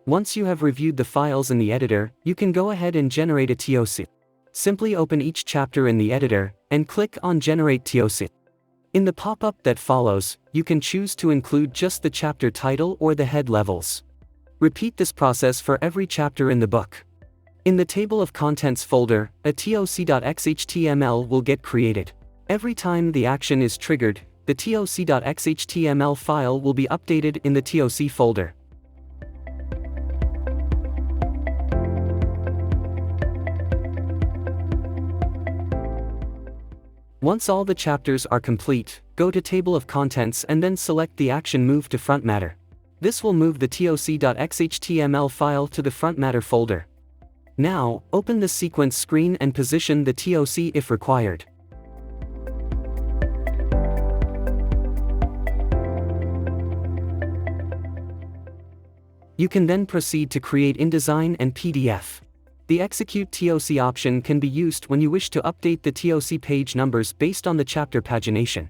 Once you have reviewed the files in the editor, you can go ahead and generate a TOC. Simply open each chapter in the editor, and click on Generate TOC. In the pop-up that follows, you can choose to include just the chapter title or the head levels. Repeat this process for every chapter in the book. In the Table of Contents folder, a toc.xhtml will get created. Every time the action is triggered, the toc.xhtml file will be updated in the TOC folder. Once all the chapters are complete, go to Table of Contents and then select the action Move to Frontmatter. This will move the toc.xhtml file to the Frontmatter folder. Now, open the sequence screen and position the TOC if required. You can then proceed to create InDesign and PDF. The Execute TOC option can be used when you wish to update the TOC page numbers based on the chapter pagination.